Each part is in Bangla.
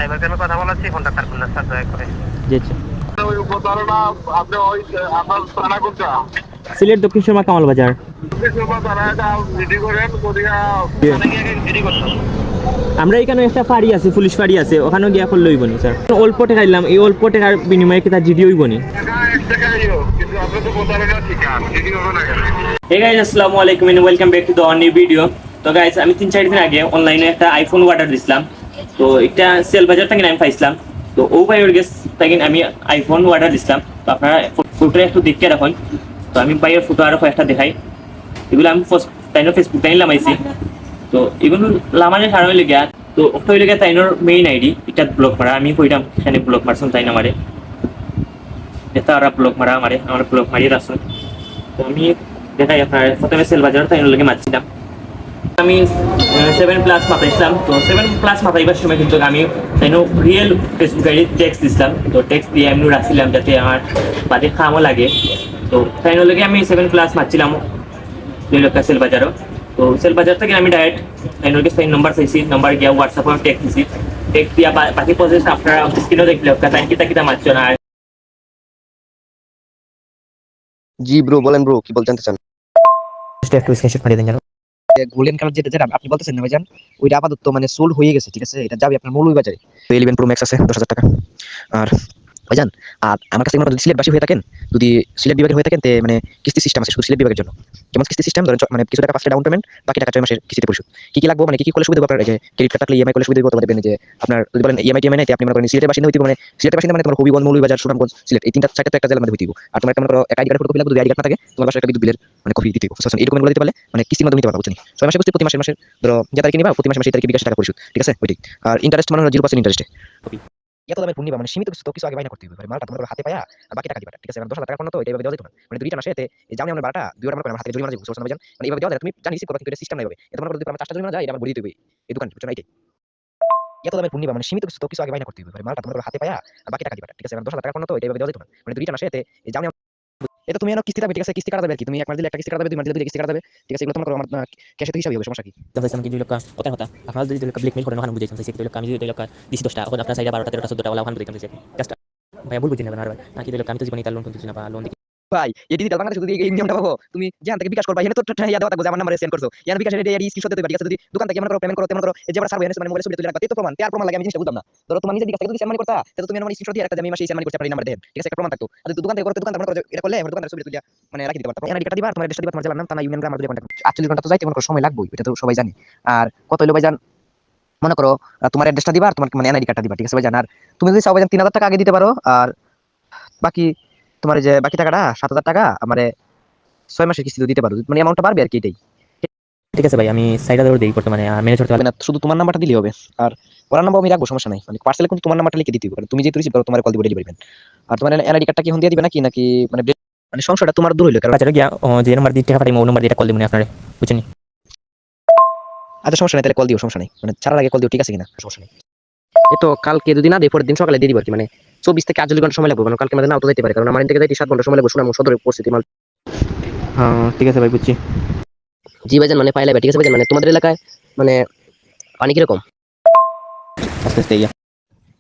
ড্রাইভারকে আমি কথা বলাচ্ছি, ফোনটা কাটবেন না স্যার দয়া করে। জি আচ্ছা। ওই উপধারণা আপনি ওই আমার থানা কোনটা সিলেট দক্ষিণ সুরমা কামাল বাজার। তারা এটা রেডি করেন করিয়া থানায় গিয়ে রেডি করলাম। আমরা এখানে একটা ফাঁড়ি আছে, পুলিশ ফাঁড়ি আছে, ওখানেও গিয়া করলে হইব নি স্যার। অল্প টাকা দিলাম, এই অল্প টাকার বিনিময়ে কি তার জিডি হইব নি? টাকা এক টাকাইও, কিন্তু আপনি তো প্রতারণা ঠিক আছে, রেডি হবে না কেন? হে গাইস, আসসালামু আলাইকুম and welcome back to the new video. তো গাইস, আমি 3-4 দিন আগে অনলাইনে একটা আইফোন অর্ডার দিছিলাম। তো এটা সেল বাজার থেকে আমি পাইছিলাম। তো ও ভাইয়ের গেস থেকে আমি আইফোন অর্ডার দিছিলাম। তো আপনারা ফটোটা একটু দেখতে রাখুন। তো আমি ভাইয়ের ফটো আরো কয়েকটা দেখাই। এগুলো আমি ফেসবুক টাইম লামাইছি। তো এগুলো লামানোর কারণ হইলে গিয়া, তো ওটা হইলে গিয়া তাইনোর মেইন আইডি এটা ব্লক মারা। আমি কইলাম এখানে ব্লক মারছেন তাই না আমারে, এটা আর ব্লক মারা আমার ব্লক মারিয়ে রাখছেন। তো আমি দেখাই আপনার প্রথমে সেল বাজার তাই লোকে মারছিলাম। আমি 7+ মাতাইছিলাম। তো 7+ মাতাইবার সময় কিন্তু আমি তাই রিয়েল ফেসবুক আইডি টেক্সট দিছিলাম। তো টেক্সট দিয়ে আমি রাখছিলাম যাতে আমার বাদে খামও লাগে। তো তাই লোকে আমি 7+ মারছিলাম 2 লক্ষ সেল বাজারও। তো সেল বাজার থেকে আমি ডাইরেক্ট তাই লোকে সাইন নাম্বার চাইছি, নাম্বার গিয়া হোয়াটসঅ্যাপে টেক্সট দিছি। টেক্সট দিয়া বাকি প্রসেস আপনারা স্ক্রিনও দেখলে তাই কিতা মারছো না। জি ব্রো, বলেন ব্রো, কি বলতে চান? একটু স্ক্রিনশট পাঠিয়ে দেন জানো। গোল্ডেন কালার যেটা আপনি বলতেছেন না ভাইজান, ওইটা আপাতত মানে সোল্ড হয়ে গেছে, ঠিক আছে? এটা যাবে আপনার মৌলভীবাজারে। 11 প্রো ম্যাক্স আছে 10,000 টাকা। আর ভাইজান, আর আমার কাছে যদি সিলেটবাসী হয়ে থাকেন, যদি সিলেট বিভাগের হয়ে থাকেন, মানে কিস্তি সিস্টেম আছে শুধু সিলেট বিভাগের জন্য। কেমন কিস্তি সিস্টেম? ধরেন মানে কিছু টাকা ফার্স্টে ডাউন পেমেন্ট, বাকি টাকা 6 মাসের কিস্তিতে পরিশোধ। কি লাগবে, মানে কি করলে সুবিধা হবে আপনার? যে ক্রেডিট কার্ড থাকলে ইএমআই করলে সুবিধা হবে। দেখবেন যে আপনার যদি বলেন ইএমআই টিএমআই নাই, আপনি মনে করেন সিলেটের বাসিন্দা হইতে, মানে সিলেটের বাসিন্দা মানে তোমার হবিগঞ্জ, মৌলভীবাজার, সুনামগঞ্জ, সিলেট, এই 3-4টা তো একটা জেলার মধ্যে হইতে। আর তোমার একটা মনে করো এক আইডি কার্ড ফটো লাগবে, যদি আইডি কার্ড না থাকে তোমার বাসায় একটা বিদ্যুৎ বিলের মানে কপি দিতে হবে। এই ডকুমেন্টগুলো দিতে পারলে মানে কিস্তির মাধ্যমে দিতে পারবা, বুঝছেন? 6 মাসে কিস্তি, প্রতি মাসে ধরো যে তারিখে নিবা, প্রতি মাসে সেই তারিখে বিকাশ টাকা পরিশোধ, ঠিক আছে? ওইটাই। আর ইন্টারেস্ট মানে 0% ইন্টারেস্টে। এত দামের ফোন নিবা, মানে সীমিত কিছু তো কিছু আগে বাইনা করতে হবে। মালটা তোমার হাতে পায়া আর বাকি টাকা দিবা, ঠিক আছে? 10,000 টাকা কোনো তো এইভাবে দেওয়া যেত না। মানে 2টা মাসে এতে এই জানি আমরা বারোটা 2টা আমার হাতে জরিমানা দিব, বুঝছো না ভাইজান? মানে এইভাবে দেওয়া যায়, তুমি জানি রিসিভ করো, কিন্তু এটা সিস্টেম নাই হবে। এটা মনে করো যদি আমরা 4টা জরিমানা যায়, এটা আমার বড়ি দিতে হবে এই দোকান, বুঝছো না? এইটাই। এত দামের ফোন নিবা, মানে সীমিত কিছু তো কিছু আগে বাইনা করতে হবে। মালটা তোমার হাতে পায়া আর বাকি টাকা দিবা, ঠিক আছে? 10,000 টাকা কোনো তো এইভাবে দেওয়া যেত না। মানে 2টা মাসে এতে এই জানি এটা তুমি এনো কিস্তি থাকবে, ঠিক আছে? কিস্তি কাটা যাবে কি, তুমি এক মাস দিলে একটা কিস্তি কাটা যাবে, 2 মাস দিলে 2টা কিস্তি কাটা যাবে, ঠিক আছে? এগুলো তোমার আমার ক্যাশে তো হিসাবই হবে, সমস্যা কি? আমি কি 2 লক্ষ কথা কথা আপনারা যদি 2 লক্ষ ব্ল্যাকমেইল করেন ওখানে বুঝাইতাম সেই 2 লক্ষ আমি যদি 2 লক্ষ দিছি 10টা, এখন আপনারা চাইলে 12টা 13টা 14টা ওলা ওখানে বুঝাইতাম সেই কাজটা। ভাই ভুল বুঝিনা না ভাই, নাকি 2 লক্ষ আমি তো জীবনে তার লোন করতেছি না বা লোন ভাই এই ডিজিটাল বাংলাদেশে যদি এই নিয়মটা পাবো, তুমি যেখান থেকে বিকাশ করবা, এখানে তো ইয়া দেওয়া থাকবে যে আমার নাম্বারে সেন্ড করছো, এখানে বিকাশের এই স্ক্রিনশট দিতে পারি, ঠিক আছে? যদি দোকান থেকে মনে করো পেমেন্ট করো, তেমন করো এই যে আমরা সার্ভে এনে মানে মোবাইলে ছবি তুলে রাখবা, তো প্রমাণ তার প্রমাণ লাগে, আমি জিনিসটা বুঝলাম না। ধরো তোমার নিজের দিক থেকে যদি সেন্ড মানি করতা, তাহলে তুমি আমার স্ক্রিনশট দিয়ে রাখতা যে আমি মাসে সেন্ড মানি করতে পারি, নাম্বার দেন, ঠিক আছে? একটা প্রমাণ থাকতো। আর যদি দোকান থেকে করতে, দোকান থেকে মনে করো এটা করলে আমার দোকানের ছবি তুলে মানে রাখি দিতে পারতাম। এনআইডি কার্ড দিবা, তোমার অ্যাড্রেস দিবা, তোমার জেলার নাম, থানা, ইউনিয়ন, গ্রাম, আর দুটো কন্টাক্ট। 48 ঘন্টা তো যাইতে মনে করো সময় লাগবেই, এটা তো সবাই জানে। আর কত হইলো ভাইজান, মনে করো তোমার অ্যাড্রেসটা দিবা আর তোমার মানে এনআইডি কার্ডটা দিবা, ঠিক আছে ভাইজান? আর তুমি যদি চাও ভাইজান 3,000 টাকা আগে দিতে পারো, আর বাকি তোমার যে বাকি টাকাটা 7,000 টাকা আমারে 6 মাসের কিস্তি দিতে পারো, মানে অ্যামাউন্টটা বাড়বে আর কি, এটাই। ঠিক আছে ভাই, আমি সাইডা ধরে দেই বর্তমানে ম্যানেজ করতে মানে শুধু তোমার নাম্বারটা দিলেই হবে, আর ওর নাম্বার আমি রাখবো, সমস্যা নাই। মানে পার্সেলে কিন্তু তোমার নাম্বারটা লিখে দিতে হবে, কারণ তুমি যেহেতু রিসিভ করো তোমার কল দিব ডেলিভারি ম্যান। আর তোমার এনআইডি কার্ডটা কি হন দিয়ে দিবে নাকি নাকি মানে মানে সমস্যাটা তোমার দূর হইলো, কারণ বাজারে গিয়া যে নাম্বার দিয়ে টাকা পাঠাইমো ওই নাম্বার দিয়ে কল দিমুনি আপনারে, বুঝছেন? আচ্ছা সমস্যা নাই, তাহলে কল দিও, সমস্যা নাই। মানে ছাড়ার আগে কল দিও, ঠিক আছে কিনা? সমস্যা নেই। এই তো কালকে যদি না দেয়, পরের দিন সকালে দিয়ে দিব আর কি। মানে 24 থেকে 48 ঘন্টা সময় লাগবে, মানে কালকে মধ্যে নাও তো যেতে পারে, কারণ আমার থেকে যাইতে 7 ঘন্টা সময় লাগবে, সুনাম সদরে পরিস্থিতি মাল। হ্যাঁ ঠিক আছে ভাই, বুঝছি। জি ভাইজান, মানে পাইলে ঠিক আছে ভাইজান? মানে তোমাদের এলাকায় মানে পানি কিরকম? আস্তে আস্তে ইয়া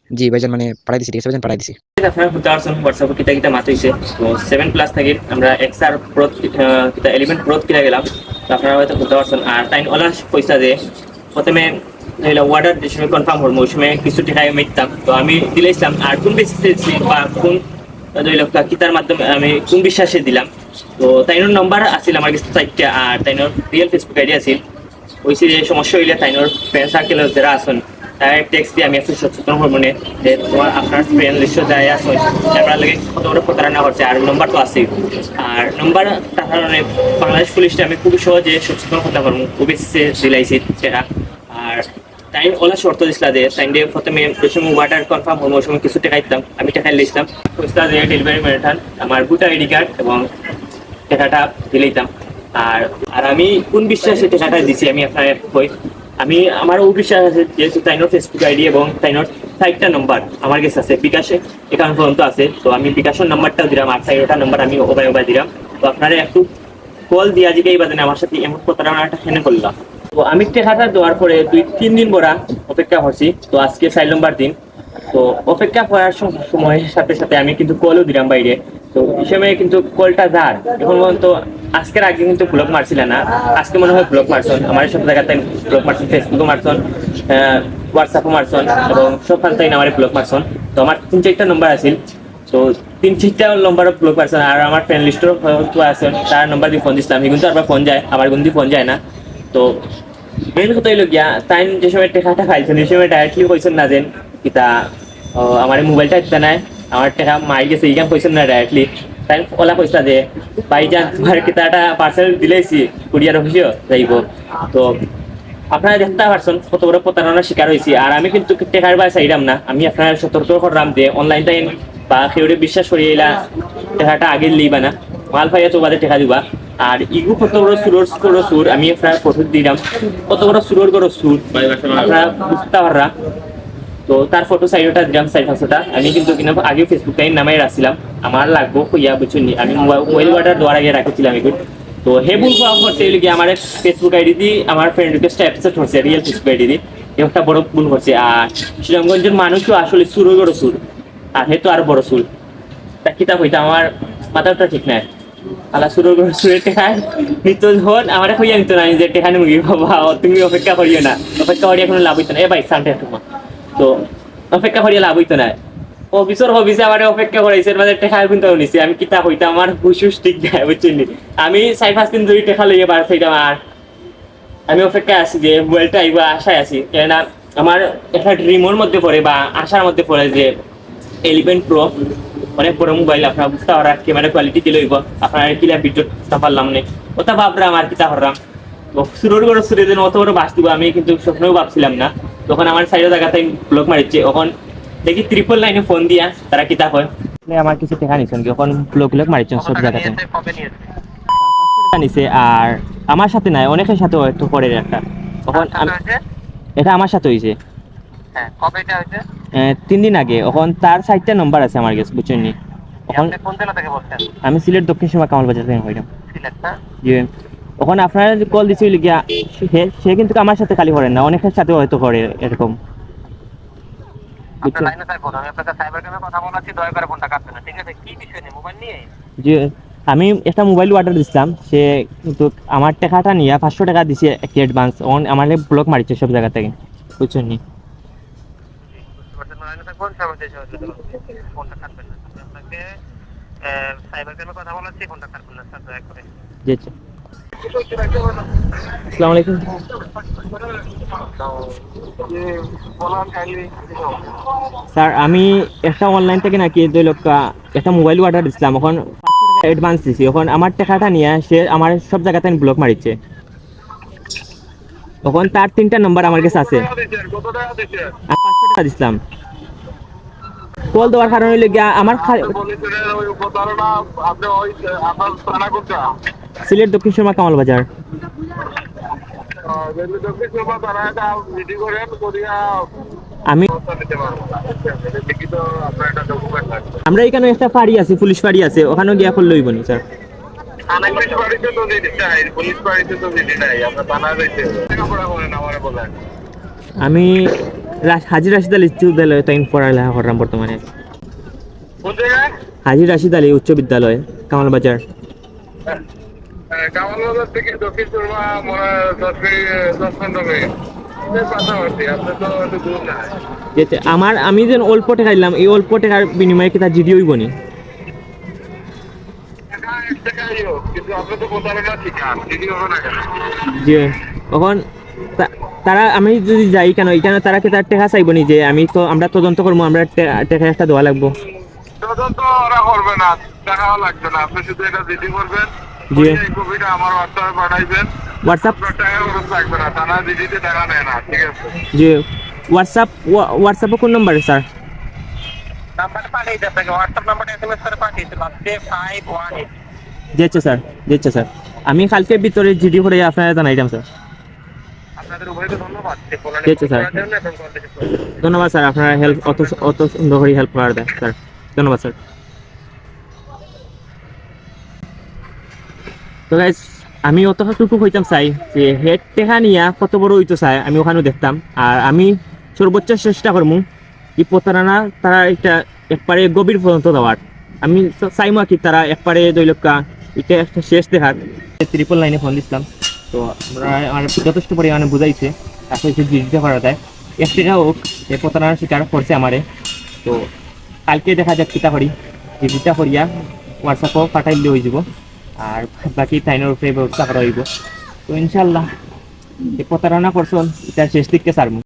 জি ভাইজান, মানে পাঠাই দিছি, ঠিক আছে ভাইজান? পাঠাই দিছি। আপনারা হতে পারছেন হোয়াটসঅ্যাপে কিতা কিতা মাত হইছে। তো 7+ থেকে আমরা এক্সআর প্রো কিতা 11 প্রো কিনা গেলাম। তো আপনারা হয়তো হতে পারছেন। আর টাইম ওলা পয়সা যে প্রথমে হইলো অর্ডার যে সময় কনফার্ম হল, ওই সময় কিছু টাকা আমি মিটতাম। তো আমি দিলাইছিলাম। আর কোন বেসিসে বা কোন 2 লক্ষ কিতার মাধ্যমে আমি কোন বিশ্বাসে দিলাম। তো তাইনোর নাম্বার আছিল আমার কাছে 4টা, আর তাইনোর রিয়েল ফেসবুক আইডি আছিল। ওইসে যে সমস্যা হইলে তাইনোর ফ্রেন্ড সার্কেলের যারা আছেন তার টেক্সট দিয়ে আমি একটু সচেতন হব মনে যে তোমার আপনার ফ্রেন্ড লিস্ট যায় আসুন, আপনার লাগে কত বড় প্রতারণা হচ্ছে। আর নম্বর তো আছে, আর নম্বর তার কারণে বাংলাদেশ পুলিশটা আমি খুবই সহজে সচেতন হতে পারবো, খুবই দিলাইছি সেটা। আর টাইম ওলা শর্ত দিছিল যে টাইম দিয়ে প্রথমে ওই সময় ওয়াটার কনফার্ম হবো, ওই সময় কিছু টাকা দিতাম, আমি টাকা লিখতাম পয়সা দিয়ে ডেলিভারি ম্যান আমার বুটা আইডি কার্ড এবং টাকাটা দিলাইতাম। আর আর আমি কোন বিশ্বাসে টাকাটা দিছি আমি আপনার কই, আমি আমার অবিশ্বাস আছে যেহেতু তাইনোর ফেসবুক আইডি এবং তাইনোর 4টা নম্বর আমার কাছে আছে, বিকাশে একাউন্ট পর্যন্ত আছে। তো আমি বিকাশের নাম্বারটাও দিলাম, আর 4টা নাম্বার আমি ওবাই দিলাম। তো আপনারা একটু কল দিয়া জিগে এই বাদে আমার সাথে এমন প্রতারণাটা কেন করলাম। তো তো আমি টেকাটা দেওয়ার পরে 2-3 দিন বড়া অপেক্ষা করছি। তো আজকে 4 নম্বর দিন। তো অপেক্ষা করার সময়ের সাথে সাথে আমি কিন্তু কলও দিলাম বাইরে। তো এই সময় কিন্তু কলটা যার এখন পর্যন্ত আজকের আগে কিন্তু ব্লক মারছিল না, আজকে মনে হয় ব্লক মারছন, আমার সব জায়গাতে ব্লক মারছন, ফেসবুকও মারছন, হোয়াটসঅ্যাপও মারছন এবং সব খানটাই আমার ব্লক মারছন। তো আমার 3-4টা নম্বর আছিল, তো 3-4টা নম্বরও ব্লক মারছন। আর আমার ফ্রেন্ড লিস্টও আছেন, তার নম্বর দিয়ে ফোন দিচ্ছিলাম, কিন্তু আবার ফোন যায়, আবার কিন্তু ফোন যায় না। তো মেন কথা হইল গিয়া তাই যে সময় টেকাটা খাইছেন এই সময় ডাইরেক্টলি কইছেন না যেন কিতা আমার মোবাইলটা দিতে নাই, আমার টাকা মাই গেছে এইখান কইছেন না ডাইরেক্টলি। তাই ওলা কইসা যে ভাইজান তোমার কিতাটা পার্সেল দিলেছি কুরিয়ার অফিসেও যাইব। তো আপনারা দেখতে পারছেন কত বড় প্রতারণার শিকার হয়েছি। আর আমি কিন্তু টেকার বাই চাইলাম না, আমি আপনার সতর্ক করলাম যে অনলাইন টাইম বা কেউরে বিশ্বাস করিয়ে এলা টেকাটা আগে লিবা না, মাল পাইয়া তো বাদে টেকা দিবা। আর ইগু কত বড় সুর আমি আপনার ফটো দিলাম, কত বড় সুরোর বড় সুর আপনারা বুঝতে পাররা। তো তার ফটো সাইডটা দিলাম 4-5টা। আমি কিন্তু কিনা আগে ফেসবুক টাইম নামাই রাখছিলাম, আমার লাগবো কইয়া বুঝছেন, আমি মোবাইল ওয়াটার দেওয়ার আগে রাখছিলাম এগুলো। তো হে ভুল করা করছে এগুলি আমার ফেসবুক আইডি দিয়ে আমার ফ্রেন্ড রিকোয়েস্ট অ্যাকসেপ্ট করছে রিয়েল ফেসবুক আইডি দিয়ে, একটা বড় ভুল করছে। আর শ্রীরামগঞ্জের মানুষও আসলে সুরও বড় সুর, আর হে তো আরো বড় সুর। তা কিতাব হইতা আমার মাথাটা ঠিক নাই, আলা সুরো সুরে টেকায় নিত হন আমার কইয়া নিত না যে টেকা নিবি বাবা, তুমি অপেক্ষা করিও না, অপেক্ষা করিয়া কোনো লাভ হইতো না। এ ভাই সানটে তোমার তো অপেক্ষা করিয়া লাভ হইতো না। অফিসে আমার অপেক্ষা করাইছে মানে টেকা কিন্তু নিছি, আমি কিতাব হইতা আমার হুশুস ঠিক নাই বুঝছেন। আমি 4-5 দিন ধরে টেকা লইয়া বার হইতাম, আর আমি অপেক্ষায় আছি যে মোবাইলটা আইবা আশায় আছি। কেননা আমার একটা ড্রিমের মধ্যে পড়ে বা আশার মধ্যে পড়ে যে 11 Pro অনেক বড় মোবাইল, আপনারা বুঝতে পারা ক্যামেরা কোয়ালিটি কি লইব, আপনারা কিলা ভিডিও বুঝতে পারলাম না, ওটা ভাবরা আমার কিতা করলাম। তো সুরের বড় সুরে যেন অত বড় বাস দিব আমি কিন্তু স্বপ্নেও ভাবছিলাম না। তখন আমার সাইডে জায়গাতে ব্লক মারিচ্ছে, তখন দেখি 999 ফোন দিয়া তারা কিতা হয় আমার কিছু টাকা নিছেন, এখন ব্লক মারিচ্ছেন সব জায়গাতে কবে নিয়েছে? 500 টাকা নিছে। আর আমার সাথে নাই, অনেকের সাথে একটু পরে একটা, তখন এটা আমার সাথে হয়েছে হ্যাঁ, কবে এটা হয়েছে? 3 দিন আগে। এখন তার 4টা নম্বর আছে আমার কাছে বুঝছেন নি। এখন আপনি কোন জেলা থেকে বলছেন? আমি সিলেট দক্ষিণ সীমা কামাল বাজার থেকে হইলাম। সিলেট না? জি, ওখন আপনারা কল দিছিল গিয়া সে কিন্তু আমার সাথে খালি করেন না, অনেকের সাথে হয়তো করে এরকম। আপনার লাইনে থাকবো, আমি আপনাকে সাইবার ক্রাইমে কথা বলাচ্ছি, দয়া করে ফোনটা কাটবেন না, ঠিক আছে? কি বিষয় নিয়ে, মোবাইল নিয়ে? জি, আমি একটা মোবাইল অর্ডার দিছিলাম, সে কিন্তু আমার টাকাটা নিয়ে 500 টাকা দিছে একটা অ্যাডভান্স, আমার ব্লক মারিছে সব জায়গা থেকে বুঝছেন নি। লাইনে থাকবেন, সবাই দেশে ফোনটা কাটবেন না, আমি আপনাকে সাইবার ক্রাইমে কথা বলাচ্ছি, ফোনটা কাটবেন না স্যার, দয়া করে। জি আচ্ছা, আসসালামু আলাইকুম স্যার। আমি একটা অনলাইন থেকে নাকি 2 লক্ষ একটা মোবাইল অর্ডার দিছিলাম, এখন 500 টাকা অ্যাডভান্স দিছি, এখন আমার টাকাটা নিয়ে সে আমার সব জায়গাতে ব্লক মারিচ্ছে। তখন তার 3টা নম্বর আমার কাছে আছে, আমি 500 টাকা দিছিলাম। কল দেওয়ার কারণে হইলে গিয়া আমার সিলেট দক্ষিণ সীমা কামাল বাজার। আমি আমরা এখানে একটা ফাঁড়ি আছে, পুলিশ ফাঁড়ি আছে, ওখানেও গিয়া করলে হইব নি স্যার? আমি হাজি রাশিদ আলী উচ্চ বিদ্যালয়ে তাই পড়ালেখা করলাম বর্তমানে। হাজি রাশিদ আলী উচ্চ বিদ্যালয় কামাল বাজার। কামালবাজার থেকে দক্ষিণ চুরমা মনে 10-15 মিনিট পাশাপাশি, আপনি তো একটু দূর না। আমার আমি যেন অল্প টাকা দিলাম, এই অল্প টাকার বিনিময়ে কি তার জিডি হইব নি? কিন্তু আপনি তো প্রতারণা শিকার, জিডি হবে না কেন? জি, এখন তারা আমি যদি যাই কেন এখানে তারা কি তার টাকা চাইব নি যে আমি তো আমরা তদন্ত করবো, আমরা টাকা একটা দেওয়া লাগবো? তদন্ত ওরা করবে না, টাকাও লাগবে না, আপনি শুধু এটা জিডি করবেন, জি এই কপিটা আমার হোয়াটসঅ্যাপে পাঠাইবেন। হোয়াটসঅ্যাপ টাকা খরচ লাগবে না, থানা জিডিতে টাকা নেয় না, ঠিক আছে? জি হোয়াটসঅ্যাপে কোন নম্বরে স্যার? নাম্বারটা পাঠিয়ে দিই আপনাকে, হোয়াটসঅ্যাপ নাম্বারটা এসএমএস করে পাঠিয়েছি, লাস্টে 518। জি আচ্ছা স্যার, জি আচ্ছা স্যার, আমি কালকের ভিতরে জিডি করে আপনারা জানাইলাম স্যার। আপনাদের উভয়কে ধন্যবাদ। ঠিক আছে স্যার, ধন্যবাদ স্যার, আপনারা হেল্প অত সুন্দর করে হেল্প করার দেন স্যার, ধন্যবাদ স্যার। তো গাইস আমি অতটুকু হইতাম চাই যে হেড টেকা নিয়া কত বড় হইতো চাই আমি ওখানেও দেখতাম। আর আমি সর্বোচ্চ চেষ্টা করবো এই প্রতারণা তারা এটা একবারে গভীর পর্যন্ত দেওয়ার। আমি চাইমো আর কি তারা একবারে দৈলকা এটা একটা শেষ দেখার। 999 ফোন দিছিলাম, তো আমরা আমার যথেষ্ট পরিমাণে বুঝাইছে তারপরে জিজ্ঞাসা করা যায় এক টাকা হোক এই প্রতারণার শিকার করছে আমারে। তো কালকে দেখা যাক কিতা করি, জিজ্ঞাসা করিয়া হোয়াটসঅ্যাপও পাঠাইলে হয়ে যাব আর বাকি টাইনের উপরে ব্যবস্থা করা হইব। তো ইনশাল্লাহ এই প্রতারণা করছেন এটা শেষ দিককে ছাড়বো।